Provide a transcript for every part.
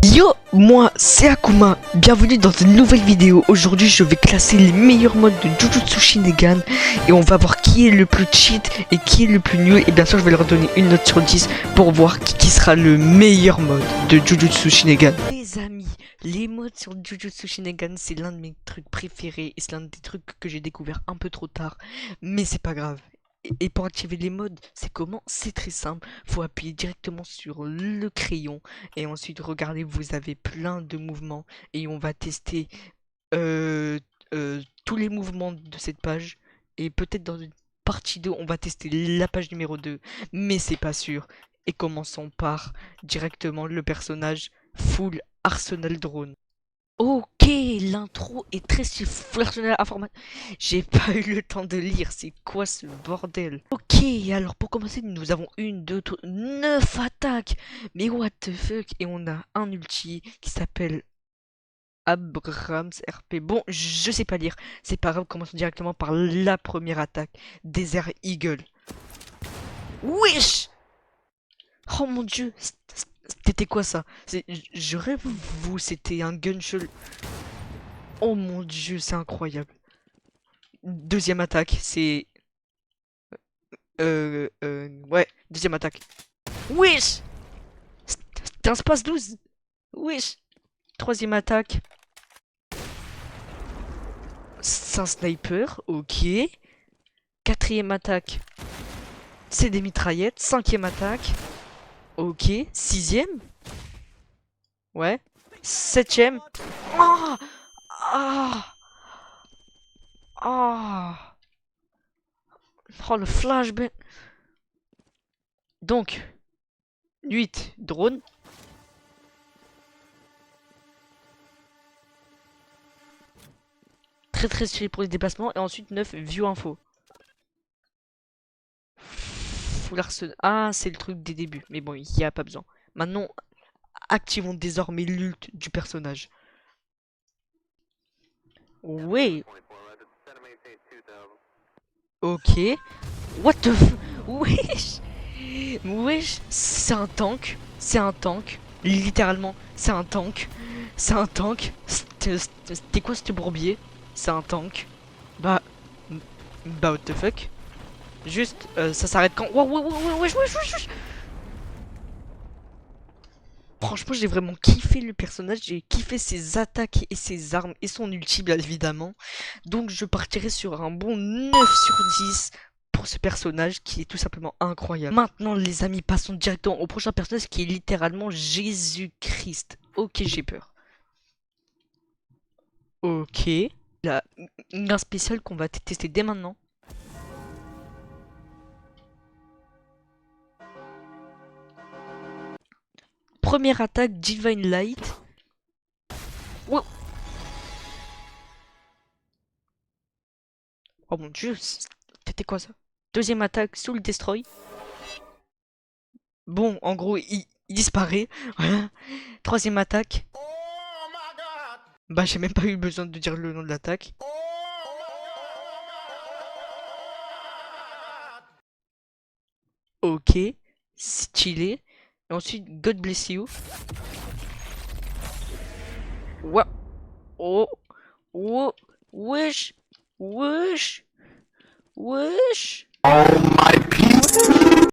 Yo, moi c'est Akuma, bienvenue dans une nouvelle vidéo. Aujourd'hui je vais classer les meilleurs modes de Jujutsu Shinigami et on va voir qui est le plus cheat et qui est le plus nul. Et bien sûr je vais leur donner une note sur 10 pour voir qui sera le meilleur mode de Jujutsu Shinigami. Les amis, les modes sur Jujutsu Shinigami c'est l'un de mes trucs préférés et c'est l'un des trucs que j'ai découvert un peu trop tard, mais c'est pas grave. Et pour activer les modes, c'est comment? C'est très simple, faut appuyer directement sur le crayon et ensuite regardez, vous avez plein de mouvements et on va tester tous les mouvements de cette page et peut-être dans une partie 2 on va tester la page numéro 2, mais c'est pas sûr. Et commençons par directement le personnage full arsenal drone. Ok, l'intro est très personnel informatique. J'ai pas eu le temps de lire, c'est quoi ce bordel? Ok, alors pour commencer, nous avons 1, 2, 3, 9 attaques. Mais what the fuck? Et on a un ulti qui s'appelle Abrams RP. Bon, je sais pas lire, c'est pas grave, commençons directement par la première attaque. Desert Eagle. Wesh! Oh mon dieu, c'était quoi ça? Je rêve vous, c'était un gunshot. Oh mon dieu, c'est incroyable. Deuxième attaque, c'est... Ouais, deuxième attaque. Wesh! C'était un space 12. Wesh! Troisième attaque. C'est un sniper, ok. Quatrième attaque. C'est des mitraillettes. Cinquième attaque. Ok. Sixième. Ouais. Septième. Ah! Ah! Ah! Oh, le flashbang. Donc, 8 drones. Très stylé pour les déplacements. Et ensuite 9 view info. Full arsenal. Ah, c'est le truc des débuts. Mais bon, il n'y a pas besoin. Maintenant, activons désormais l'ult du personnage. Oui. Ok. What the f... Wesh. Wesh. C'est un tank. C'est un tank. Littéralement, c'est un tank. C'est un tank. C'était quoi ce bourbier? C'est un tank. Bah... Bah what the fuck. Juste, ça s'arrête quand... Wesh. Franchement, j'ai vraiment kiffé le personnage, j'ai kiffé ses attaques et ses armes et son ulti, bien évidemment. Donc, je partirai sur un bon 9 sur 10 pour ce personnage qui est tout simplement incroyable. Maintenant, les amis, passons directement au prochain personnage qui est littéralement Jésus-Christ. Ok, j'ai peur. Ok. Il y a un spécial qu'on va tester dès maintenant. Première attaque, Divine Light. Wow. Oh mon dieu, c'était quoi ça? Deuxième attaque, Soul Destroy. Bon, en gros, il disparaît. Voilà. Troisième attaque. Bah, j'ai même pas eu besoin de dire le nom de l'attaque. Ok. Stylé. Et ensuite, God bless you. Wow. Oh. Oh. Wesh. Wesh. Wesh.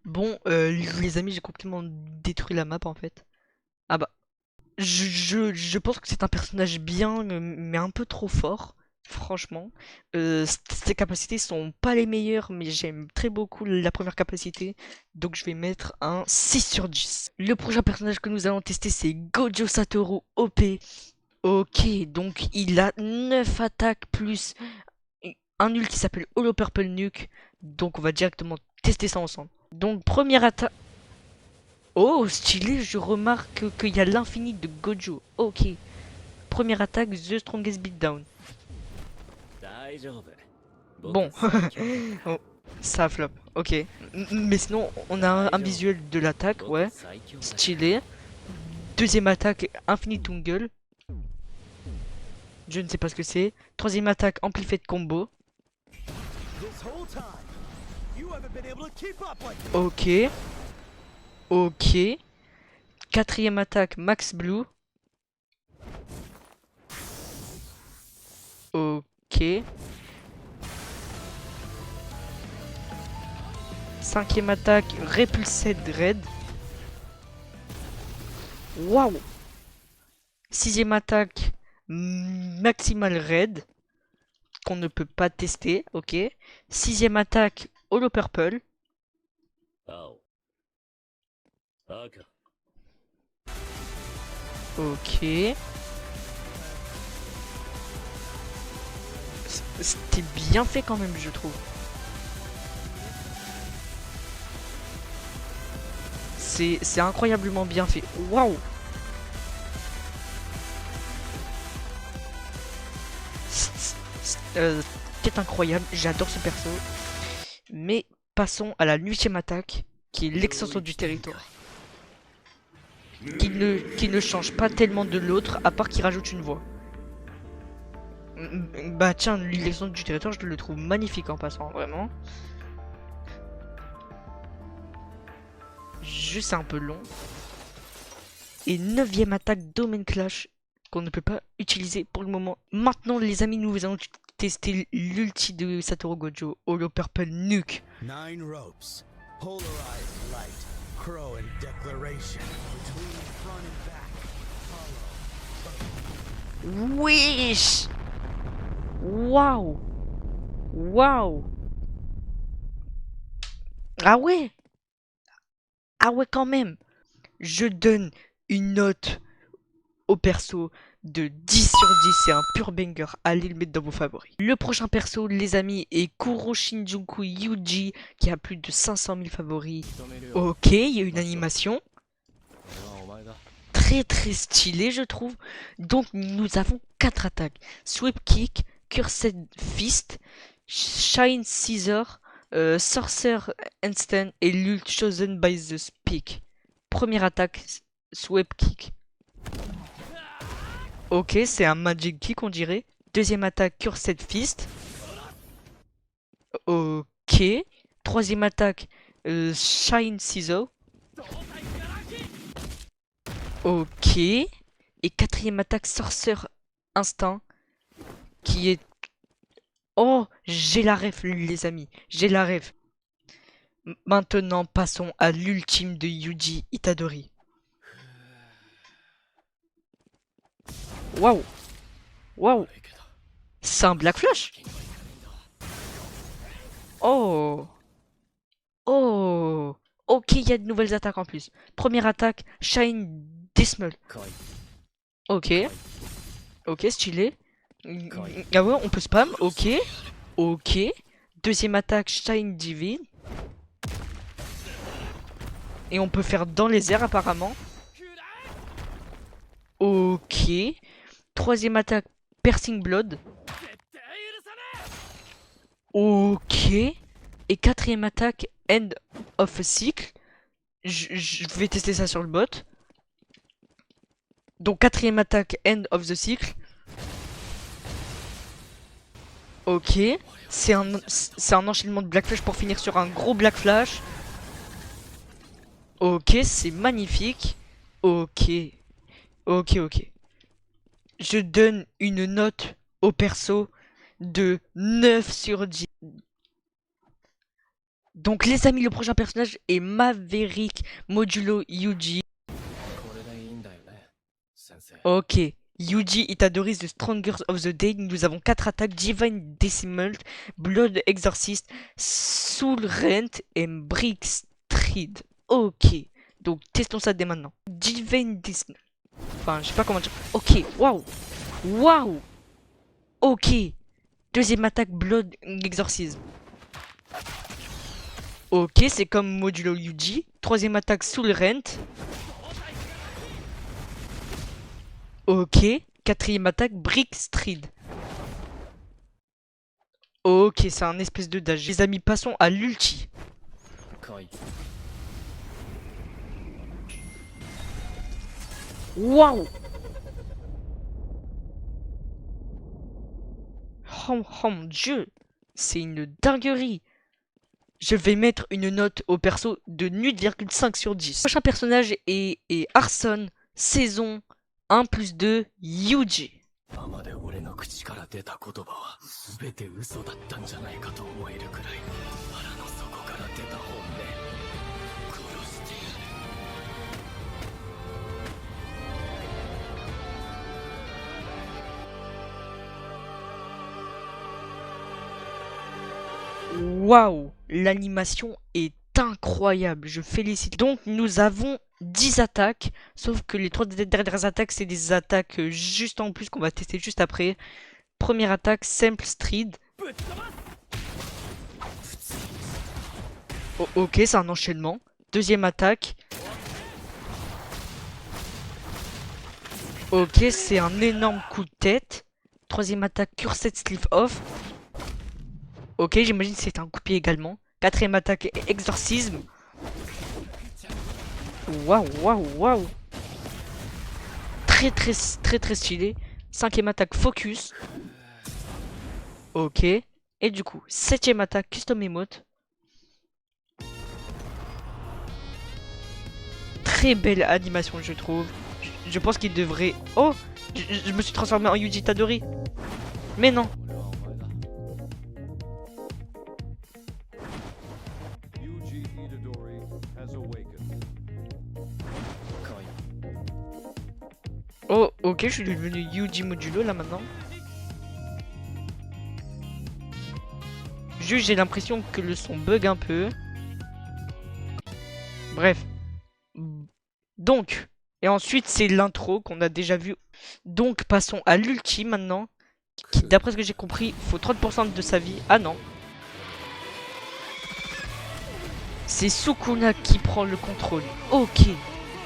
Bon, les amis, j'ai complètement détruit la map en fait. Ah bah. Je pense que c'est un personnage bien, mais un peu trop fort. Franchement, ses capacités sont pas les meilleures, mais j'aime très beaucoup la première capacité, donc je vais mettre un 6 sur 10. Le prochain personnage que nous allons tester, c'est Gojo Satoru OP. Ok, donc il a 9 attaques plus un nul qui s'appelle Holo Purple Nuke, donc on va directement tester ça ensemble. Donc première attaque... Oh, stylé, je remarque qu'il y a l'infini de Gojo. Ok. Première attaque, The Strongest Beatdown. Bon, oh, ça flop, ok. Mais sinon, on a un visuel de l'attaque, ouais. Stylé. Deuxième attaque, Infinite Tungle. Je ne sais pas ce que c'est. Troisième attaque, Amplified Combo. Ok. Ok. Quatrième attaque, Max Blue. Ok. Cinquième attaque, Repulsed Red. Waouh. Sixième attaque, Maximal Red. Qu'on ne peut pas tester, ok. Sixième attaque, Holo Purple. Ok. C'était bien fait quand même, je trouve. C'est incroyablement bien fait. Waouh. C'est incroyable, j'adore ce perso. Mais passons à la huitième attaque, qui est l'extension du territoire. Qui ne change pas tellement de l'autre, à part qu'il rajoute une voix. Bah tiens, l'extension du territoire, je le trouve magnifique en passant, vraiment. Juste un peu long. Et neuvième attaque, Domain Clash, qu'on ne peut pas utiliser pour le moment. Maintenant, les amis, nous allons tester l'ulti de Satoru Gojo, Holo Purple Nuke. Nine ropes, polarized light, crow and declaration, between front and back, hollow. Wesh. Waouh. Waouh. Ah ouais. Ah ouais quand même. Je donne une note au perso de 10 sur 10, c'est un pur banger, allez le mettre dans vos favoris. Le prochain perso, les amis, est Kuro Shinjuku Yuji, qui a plus de 500 000 favoris. Ok, il y a une animation. Très très stylée, je trouve. Donc, nous avons 4 attaques. Sweep Kick, Cursed Fist, Shine Scissor, Sorcerer Instant et l'ult Chosen by the Speak. Première attaque, Sweep Kick. Ok, c'est un Magic Kick, on dirait. Deuxième attaque, Cursed Fist. Ok. Troisième attaque, Shine Scissor. Ok. Et quatrième attaque, Sorcerer Instinct. Qui est... Oh, j'ai la ref, les amis. J'ai la ref. Maintenant, passons à l'ultime de Yuji Itadori. Waouh. Waouh. C'est un Black Flash. Oh. Oh. Ok, il y a de nouvelles attaques en plus. Première attaque, Shine Dismal. Ok. Ok, stylé. Ah ouais, on peut spam. Ok. Ok. Deuxième attaque, Shine Divine. Et on peut faire dans les airs apparemment. Ok. Troisième attaque, Piercing Blood. Ok. Et quatrième attaque, End of a Cycle. Je vais tester ça sur le bot. Donc quatrième attaque, End of the Cycle. Ok. C'est un enchaînement de Black Flash pour finir sur un gros Black Flash. Ok, c'est magnifique. Ok. Ok, ok. Je donne une note au perso de 9 sur 10. Donc les amis, le prochain personnage est Maverick Modulo Yuji. Ok. Yuji Itadori the Strongest of the Day. Nous avons 4 attaques. Divine Decimal, Blood Exorcist, Soul Rent et Brick Street. Ok. Donc testons ça dès maintenant. Divine Decimal. Enfin, je sais pas comment dire. Ok. Waouh. Waouh. Ok. Deuxième attaque, Blood Exorcism. Ok, c'est comme Modulo Yuji. Troisième attaque, Soul Rent. Ok. Quatrième attaque, Brick Street. Ok, c'est un espèce de dash. Les amis, passons à l'ulti. Waouh. Oh mon dieu. C'est une dinguerie. Je vais mettre une note au perso de 8,5 sur 10. Le prochain personnage est Arson, saison 1 plus 2, Yuji. 今まで俺の口から出た言葉は全て嘘だったんじゃないかと思えるくらい腹の底から出た本音殺してやる Waouh, l'animation est incroyable, je félicite. Donc nous avons 10 attaques, sauf que les 3 dernières attaques, c'est des attaques juste en plus qu'on va tester juste après. Première attaque, Simple Street. Oh, ok, c'est un enchaînement. Deuxième attaque. Ok, c'est un énorme coup de tête. Troisième attaque, Cursed Sleeve Off. Ok, j'imagine que c'est un coup de pied également. Quatrième attaque, Exorcisme. Waouh, waouh, waouh. Très stylé. Cinquième attaque, Focus. Ok. Et du coup, septième attaque, Custom Emote. Très belle animation, je trouve. Je pense qu'il devrait... Oh, je me suis transformé en Yuji Tadori. Mais non. Yuji Itadori has awakened. Oh, ok, je suis devenu Yuji Modulo là maintenant. Juste, j'ai l'impression que le son bug un peu. Bref. Donc, et ensuite c'est l'intro qu'on a déjà vu. Donc passons à l'ulti maintenant. Qui, d'après ce que j'ai compris, faut 30% de sa vie. Ah non. C'est Sukuna qui prend le contrôle. Ok.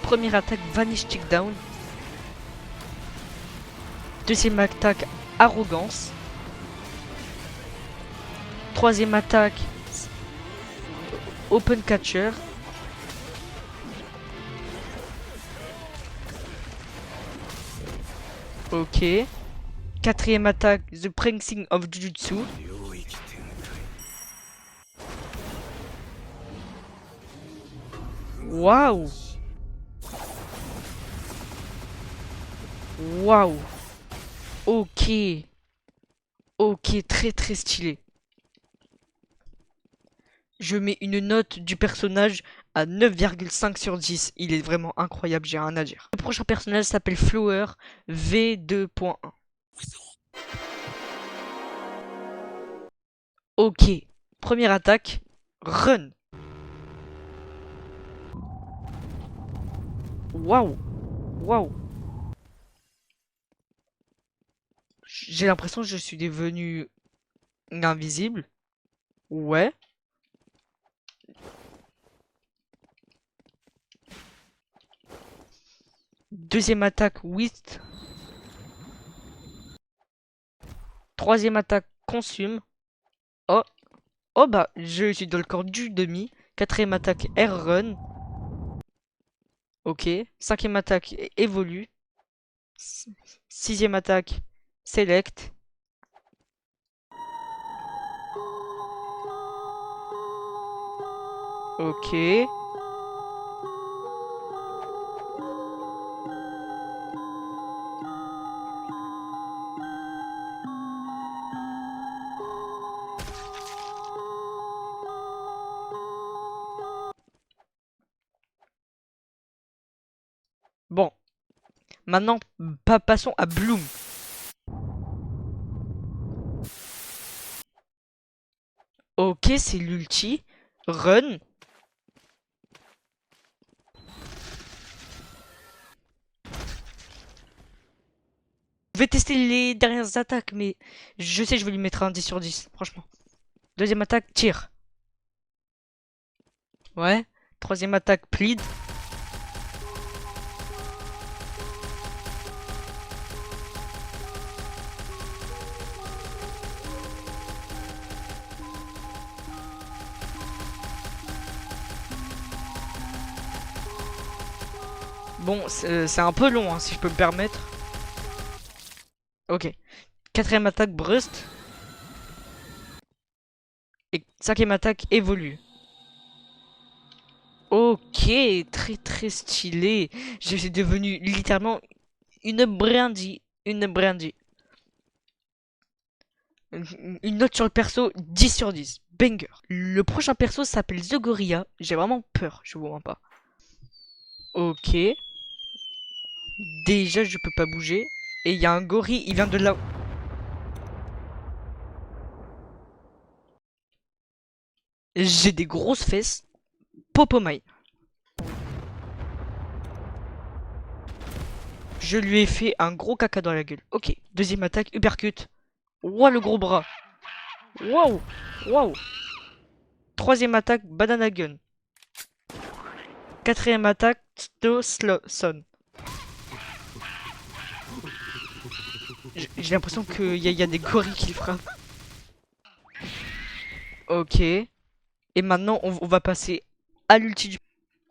Première attaque, Vanish Takedown. Deuxième attaque, Arrogance. Troisième attaque, Open Catcher. Ok. Quatrième attaque, The Prancing of Jujutsu. Waouh. Waouh. Ok. Ok, très stylé. Je mets une note du personnage à 9,5 sur 10. Il est vraiment incroyable, j'ai rien à dire. Le prochain personnage s'appelle Flower V2.1. Ok. Première attaque. Run. Waouh. Waouh. J'ai l'impression que je suis devenu invisible. Ouais. Deuxième attaque, Whist. Troisième attaque, Consume. Oh. Oh bah, je suis dans le corps du demi. Quatrième attaque, Air Run. Ok. Cinquième attaque, Évolue. Sixième attaque, Select. Ok. Bon. Maintenant, passons à Bloom. Ok, c'est l'ulti. Run. Je vais tester les dernières attaques, mais je sais, je vais lui mettre un 10 sur 10, franchement. Deuxième attaque, tire. Ouais. Troisième attaque, plead. Bon, c'est un peu long, hein, si je peux me permettre. Ok. Quatrième attaque, Brust. Et cinquième attaque, Évolue. Ok, très stylé. Je suis devenu littéralement une brindille. Une brindille. Une note sur le perso, 10 sur 10. Banger. Le prochain perso s'appelle The Gorilla. J'ai vraiment peur, je vous mens pas. Ok. Déjà, je peux pas bouger. Et il y a un gorille, il vient de là. J'ai des grosses fesses. Popomai. Je lui ai fait un gros caca dans la gueule. Ok. Deuxième attaque, uppercut. Ouah, le gros bras. Waouh. Waouh. Troisième attaque, banana gun. Quatrième attaque, son. J'ai l'impression qu'il y a des gorilles qui frappent. Ok. Et maintenant, on va passer à l'ulti du...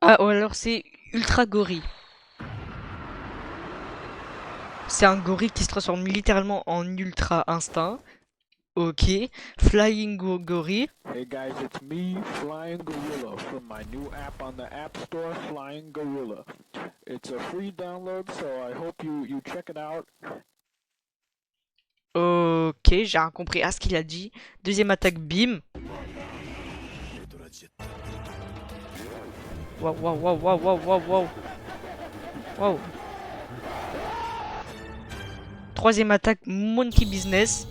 Ah, ou alors c'est ultra gorille. C'est un gorille qui se transforme littéralement en ultra instinct. Ok. Flying gorille. Hey guys, it's me, Flying Gorilla, from my new app on the App Store, Flying Gorilla. It's a free download, so I hope you check it out. Ok, j'ai rien compris à ce qu'il a dit. Deuxième attaque, bim. Waouh, waouh, waouh, waouh, waouh, waouh, waouh. Waouh. Troisième attaque, monkey business.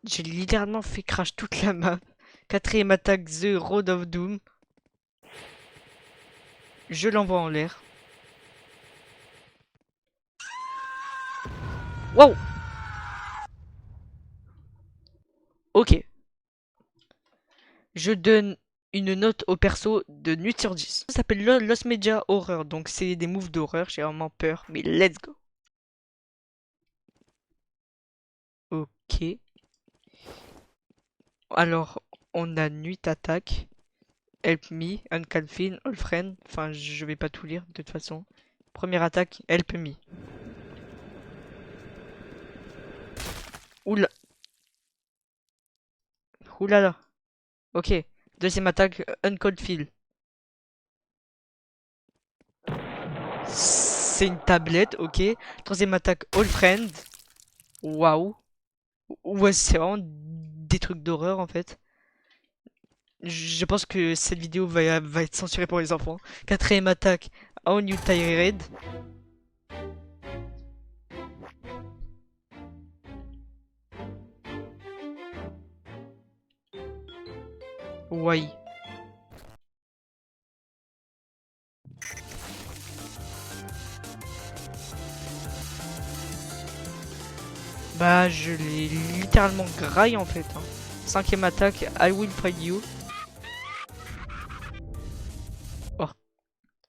J'ai littéralement fait crash toute la map. Quatrième attaque, The Road of Doom. Je l'envoie en l'air. Wow. Ok. Je donne une note au perso de 8 sur 10. Ça s'appelle Lost Media Horror, donc c'est des moves d'horreur, j'ai vraiment peur, mais let's go. Ok. Alors, on a Nuit Attaque, Help Me, Uncalfin, All Friend, enfin je vais pas tout lire de toute façon. Première attaque, Help Me. Oula. Oulala. Ok. Deuxième attaque, Uncold Feel. C'est une tablette, ok. Troisième attaque, All Friend. Waouh. Ouais, c'est vraiment des trucs d'horreur en fait. Je pense que cette vidéo va être censurée pour les enfants. Quatrième attaque, How New Tired. Ouais. Bah, je l'ai littéralement graille en fait. Hein. Cinquième attaque, I Will Find You. Oh.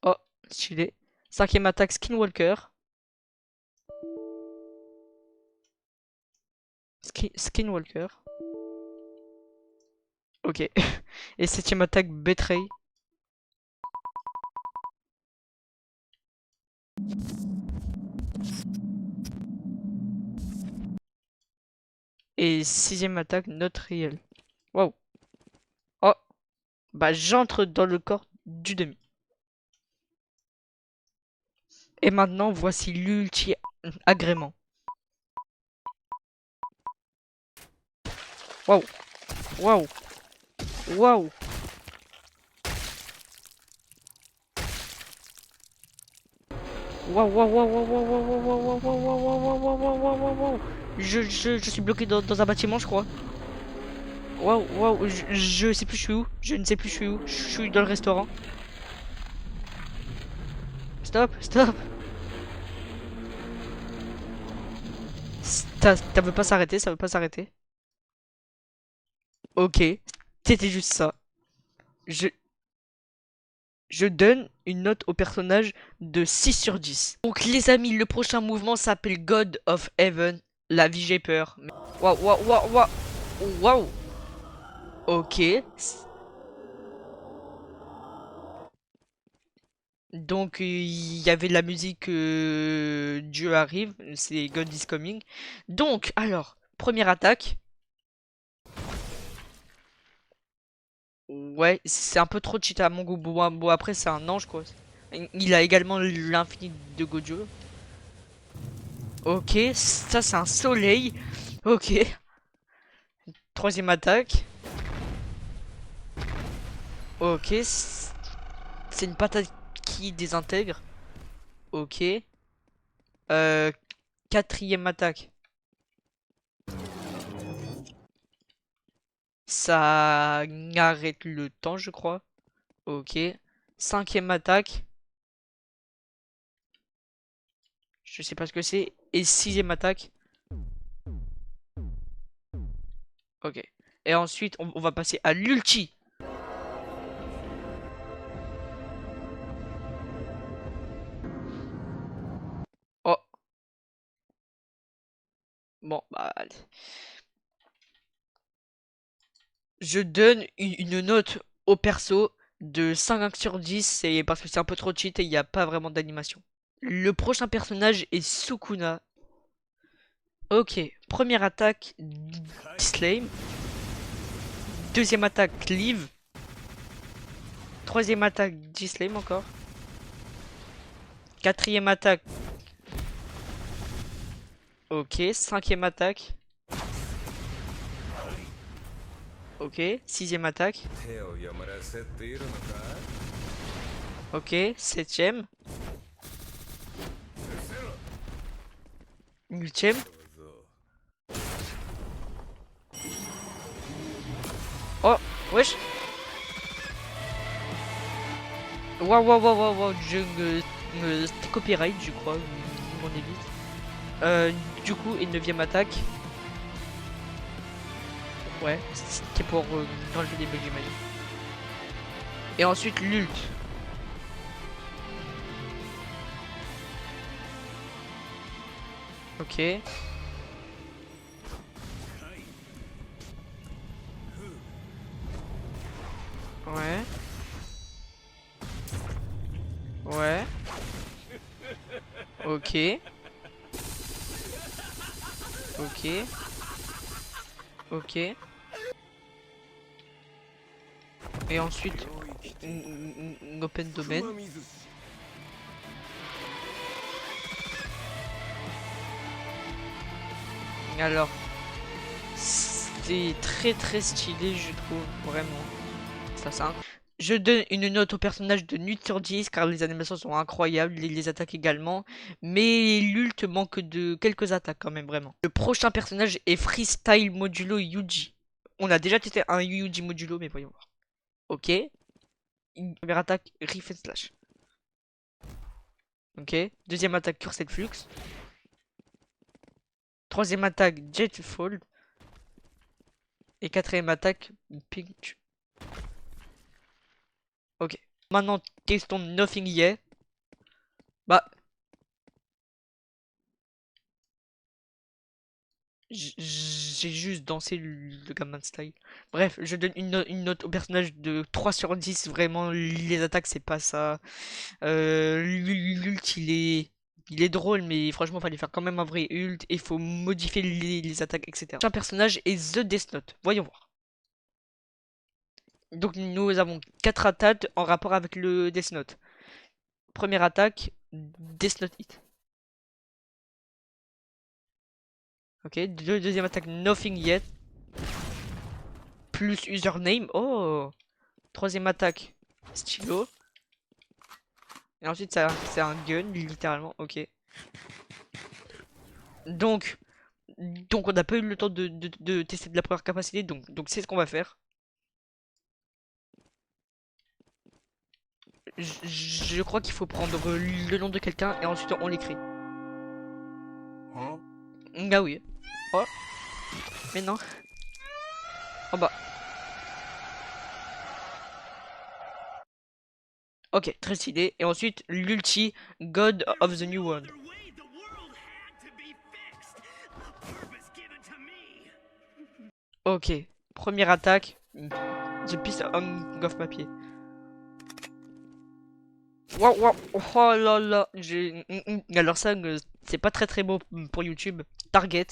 Oh, stylé. Cinquième attaque, Skinwalker. Skinwalker. Ok. Et septième attaque, Betray. Et sixième attaque, Not Real. Wow. Oh. Bah, j'entre dans le corps du demi. Et maintenant, voici l'ulti agrément. Waouh. Waouh. Waouh. Waouh, waouh, waouh, waouh, waouh, waouh, waouh, waouh, waouh, waouh, waouh, waouh, waouh, waouh. Je suis bloqué dans un bâtiment, je crois. Waouh, waouh, je sais plus je suis où. Je ne sais plus je suis où. Je suis dans le restaurant. Stop, stop. Ça veut pas s'arrêter, ça veut pas s'arrêter. Ok, c'était juste ça. Je, je donne une note au personnage de 6 sur 10. Donc les amis, le prochain mouvement s'appelle God of Heaven. La vie j'ai peur. Waouh, waouh, waouh, waouh. Waouh. Ok. Donc il y avait de la musique Dieu arrive, c'est God is coming. Donc alors, première attaque. Ouais, c'est un peu trop cheat à mon goût. Bon, après c'est un ange quoi. Il a également l'infini de Gojo. Ok, ça c'est un soleil. Ok. Troisième attaque. Ok, c'est une patate qui désintègre. Ok. Euh, quatrième attaque. Ça arrête le temps, je crois. Ok. Cinquième attaque. Je sais pas ce que c'est. Et sixième attaque. Ok. Et ensuite, on va passer à l'ulti. Oh. Bon, bah, allez. Je donne une note au perso de 5 sur 10. C'est parce que c'est un peu trop cheat et il n'y a pas vraiment d'animation. Le prochain personnage est Sukuna. Ok. Première attaque, Slame. Deuxième attaque, Liv. Troisième attaque, Slame encore. Quatrième attaque. Ok. Cinquième attaque. Ok. Sixième attaque. Ok. Septième. Huitième. Oh, wesh. Waouh, je me copyright, je crois, mon évite. Du coup, une neuvième attaque. Ouais, c'était pour enlever des bugs, j'imagine. Et ensuite, l'ult. Ok. Ouais. Ouais. Ok. Ok. Ok. Et ensuite, open domain. Alors, c'est très stylé, je trouve, vraiment. Ça. Je donne une note au personnage de 8 sur 10 car les animations sont incroyables, les attaques également. Mais l'ult manque de quelques attaques quand même, vraiment. Le prochain personnage est Freestyle Modulo Yuji. On a déjà testé un Yuji Modulo, mais voyons voir. Ok. Une première attaque, Rift and Slash. Ok. Deuxième attaque, Cursed Flux. Troisième attaque, Jetfall. Et quatrième attaque, Pink. Ok. Maintenant, testons Nothing Yet. Bah, j'ai juste dansé le Gangnam Style. Bref, je donne une note au personnage de 3 sur 10. Vraiment, les attaques, c'est pas ça. L'ult, il est drôle, mais franchement, fallait faire quand même un vrai ult. Et faut modifier les attaques, etc. Un personnage est The Death Note. Voyons voir. Donc, nous avons 4 attaques en rapport avec le Death Note. Première attaque, Death Note Hit. Ok, deuxième attaque, Nothing Yet. Plus username. Oh! Troisième attaque, stylo. Et ensuite, c'est un gun, littéralement. Ok. Donc, on n'a pas eu le temps de tester de la première capacité. Donc c'est ce qu'on va faire. Je crois qu'il faut prendre le nom de quelqu'un et ensuite on l'écrit. Ah oui. Oh, mais non. Oh bah. Ok, très stylé. Et ensuite, l'ulti, God of the New World. Ok, première attaque, The piece of papier. Waouh, waouh, oh là là, alors ça, c'est pas très beau pour YouTube. Target.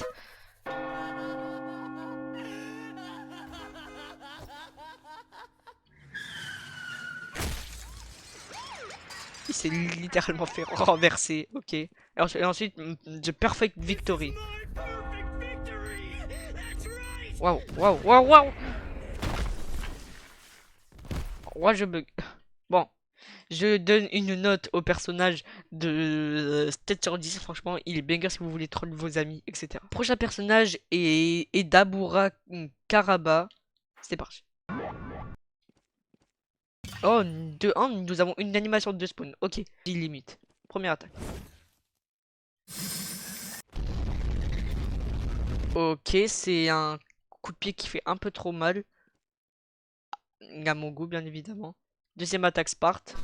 Il s'est littéralement fait renverser, ok. Et ensuite, The Perfect Victory. Waouh, waouh, waouh, waouh. Moi je bug. Bon, je donne une note au personnage de 7 sur 10. Franchement, il est banger si vous voulez troll vos amis, etc. Prochain personnage est Dabura Karaba. C'est parti. Oh, de 1, nous avons une animation de spawn. Ok, limite. Première attaque. Ok, c'est un coup de pied qui fait un peu trop mal. À mon goût, bien évidemment. Deuxième attaque Sparte.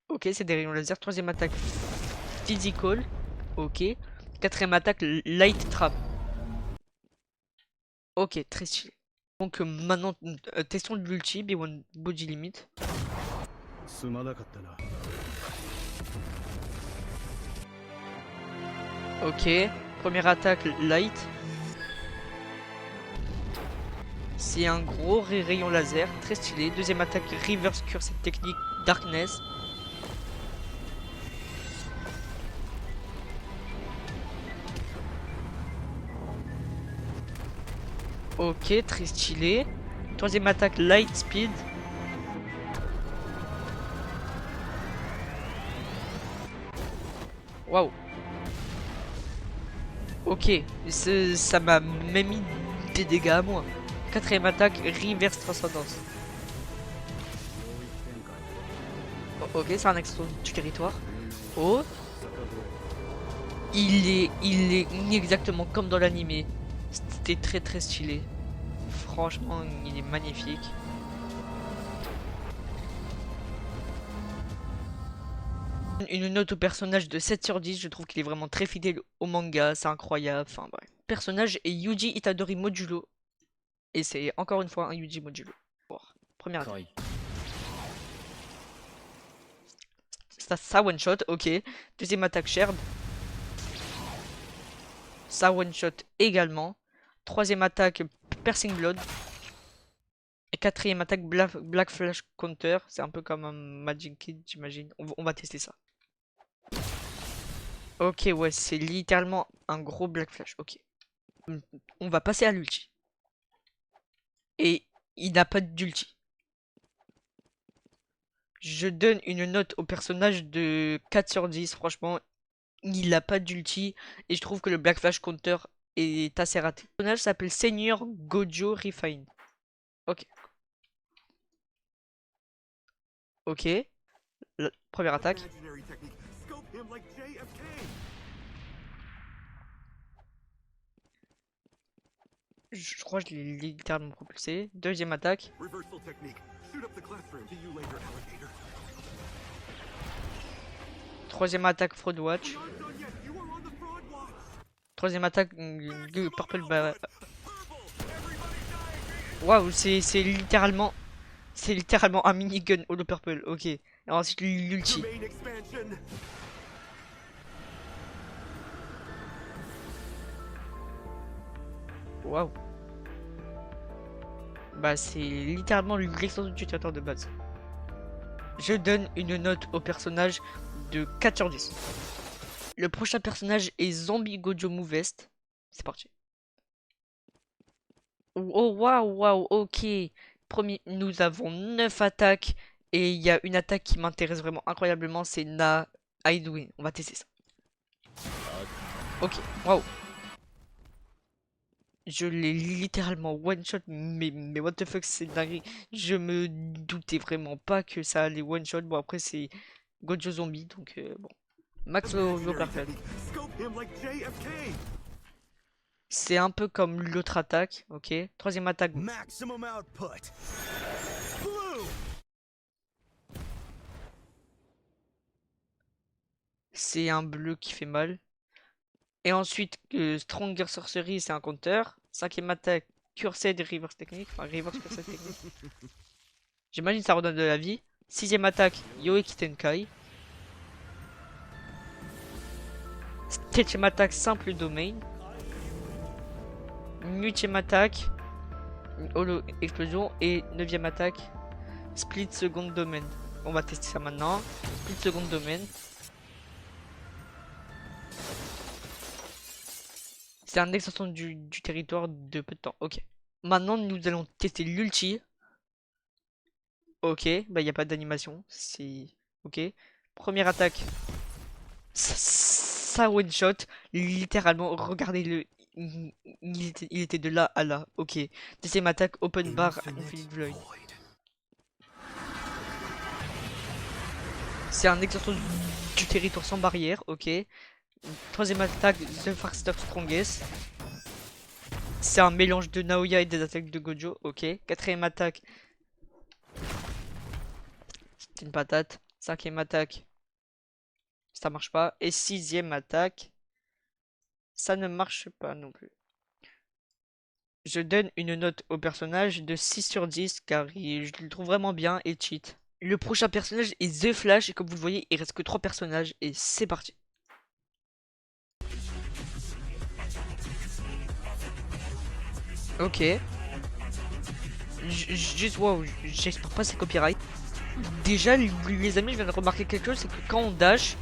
Ok, c'est des rayons laser. Troisième attaque Physical. Ok. Quatrième attaque Light Trap. Ok, très stylé. Donc maintenant, testons l'ulti, B1 Body Limit. Ok, première attaque Light. C'est un gros rayon laser, très stylé. Deuxième attaque Reverse Cure, cette technique Darkness. Ok, très stylé. Troisième attaque Light Speed. Waouh. Ok, ça m'a même mis des dégâts à moi. Quatrième attaque Reverse Transcendance. Ok, c'est un extrait du territoire. Oh. Il est exactement comme dans l'animé. C'était très stylé. Franchement, il est magnifique. Une note au personnage de 7 sur 10, je trouve qu'il est vraiment très fidèle au manga, c'est incroyable, enfin bref. Le personnage est Yuji Itadori Modulo. Et c'est encore une fois un Yuji Modulo. Bon, première attaque. Ça one shot, ok. Deuxième attaque shared. Ça one shot également. Troisième attaque Piercing Blood. Et quatrième attaque Black Flash Counter. C'est un peu comme un Magic Kid, j'imagine. On va tester ça. Ok, ouais, c'est littéralement un gros Black Flash. Ok. On va passer à l'ulti. Et il n'a pas d'ulti. Je donne une note au personnage de 4 sur 10. Franchement, il n'a pas d'ulti. Et je trouve que le Black Flash Counter est assez raté. Le personnage s'appelle Seigneur Gojo Refine. Ok. Ok. Première attaque. Je crois que je l'ai littéralement propulsé. Deuxième attaque. Troisième attaque Fraud Watch. Troisième attaque Purple Waouh, c'est littéralement. C'est littéralement un minigun Holo Purple. Ok. Et ensuite l'ulti. Waouh. Bah c'est littéralement l'extension du tutoriel de base. Je donne une note au personnage de 4 sur 10. Le prochain personnage est Zombie Gojo Mouvest. C'est parti. Oh waouh, waouh, ok. Premier, nous avons 9 attaques. Et il y a une attaque qui m'intéresse vraiment incroyablement, c'est Na Aidwin. On va tester ça. Ok, waouh. Je l'ai littéralement one shot, mais what the fuck, c'est dingue. Je me doutais vraiment pas que ça allait one shot. Bon, après, c'est Gojo Zombie, donc bon. Max Perfect. C'est un peu comme l'autre attaque, ok. Troisième attaque. Maximum output. Blue. C'est un bleu qui fait mal. Et ensuite, Stronger Sorcery, c'est un counter. Cinquième attaque, cursed reverse technique. Enfin, reverse cursed technique. J'imagine ça redonne de la vie. 6ème attaque, Yoeki Tenkai. 7ème attaque, simple domain. 8ème attaque, holo explosion. Et 9ème attaque, split second domain. On va tester ça maintenant. Split second domain. C'est un extension du territoire de peu de temps. Ok. Maintenant, nous allons tester l'ulti. Ok. Bah, il n'y a pas d'animation. C'est... Ok. Première attaque. Ça one shot. Littéralement, regardez-le. Il était de là à là. Ok. Deuxième attaque, open bar, Infinite Void. C'est un extension du territoire sans barrière. Ok. Troisième attaque, The Faster Strongest. C'est un mélange de Naoya et des attaques de Gojo. Ok. Quatrième attaque. C'est une patate. Cinquième attaque. Ça marche pas. Et sixième attaque. Ça ne marche pas non plus. Je donne une note au personnage de 6 sur 10 car je le trouve vraiment bien et cheat. Le prochain personnage est The Flash et comme vous le voyez, il reste que 3 personnages et c'est parti. Ok. Juste, waouh, j'espère pas c'est copyright. Déjà, les amis, je viens de remarquer quelque chose, c'est que quand on dash,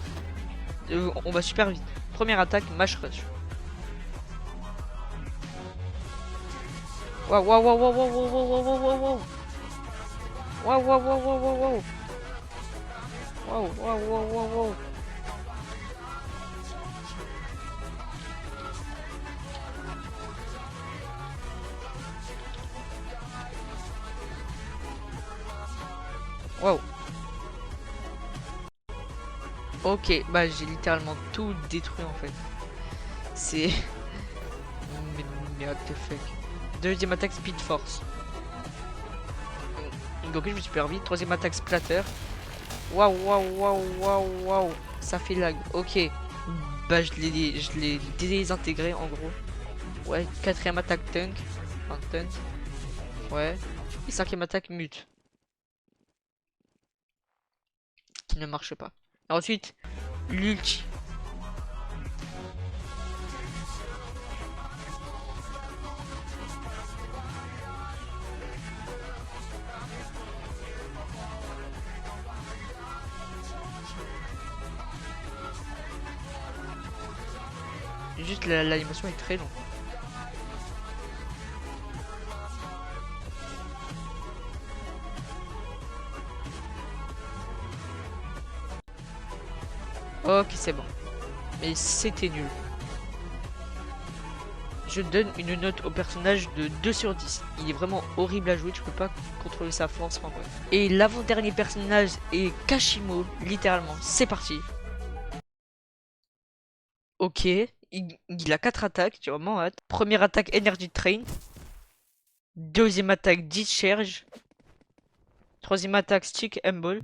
on va super vite. Première attaque, mash rush. Waouh, waouh, waouh, waouh, waouh, waouh, waouh, waouh, waouh. Waouh, waouh, waouh, waouh, waouh, waouh. Waouh, waouh, waouh, waouh, waouh. Waouh. Ok, bah j'ai littéralement tout détruit en fait. C'est... Mais what the fuck. Deuxième attaque Speed Force. Ok, je me suis perdu. Troisième attaque Splatter. Waouh, waouh, waouh, waouh, waouh. Ça fait lag. Ok. Bah je l'ai désintégré en gros. Ouais, quatrième attaque Tank. Enfin, Tank. Ouais. Et cinquième attaque Mute. Qui ne marche pas. Et ensuite, l'ulti. Juste l'animation est très longue. Ok, c'est bon. Mais c'était nul. Je donne une note au personnage de 2 sur 10. Il est vraiment horrible à jouer, tu peux pas contrôler sa force, enfin bref. Et l'avant-dernier personnage est Kashimo, littéralement. C'est parti. Ok, il a 4 attaques, j'ai vraiment hâte. Première attaque Energy Train. Deuxième attaque Discharge. Troisième attaque Stick and Ball.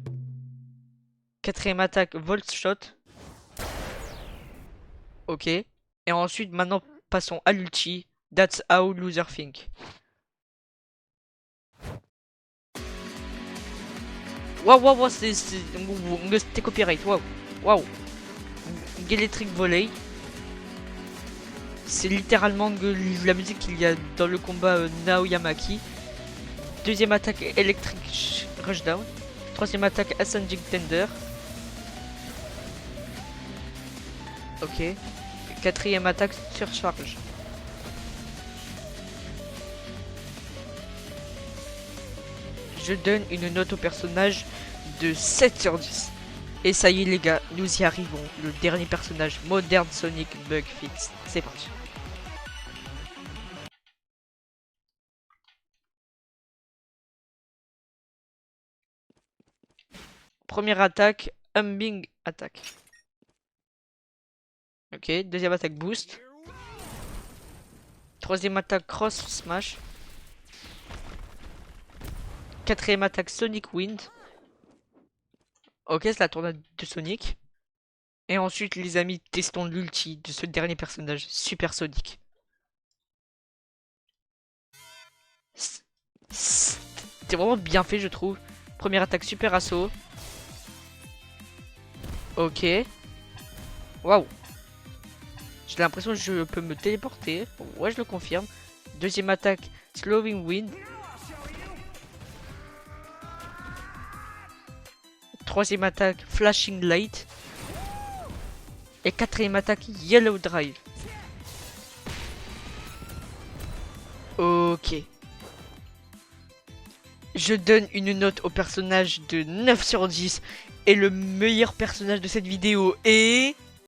Quatrième attaque Volt Shot. Ok. Et ensuite, maintenant, passons à l'ulti. That's how loser think. Waouh, waouh, waouh, c'était copyright. Waouh, waouh. Electric Volley. C'est littéralement la musique qu'il y a dans le combat Naoyamaki. Deuxième attaque Electric Rushdown. Troisième attaque Ascending Tender. Ok. Quatrième attaque Surcharge. Je donne une note au personnage de 7 sur 10. Et ça y est les gars, nous y arrivons. Le dernier personnage, Modern Sonic Bug Fix. C'est parti. Première attaque, Humming Attack. Ok, deuxième attaque Boost. Troisième attaque Cross Smash. Quatrième attaque Sonic Wind. Ok, c'est la tornade de Sonic. Et ensuite, les amis, testons l'ulti de ce dernier personnage, Super Sonic. C'était vraiment bien fait, je trouve. Première attaque, super assaut. Ok. Waouh. J'ai l'impression que je peux me téléporter. Ouais, je le confirme. Deuxième attaque, Slowing Wind. Troisième attaque, Flashing Light. Et quatrième attaque, Yellow Drive. Ok. Je donne une note au personnage de 9 sur 10. Et le meilleur personnage de cette vidéo est...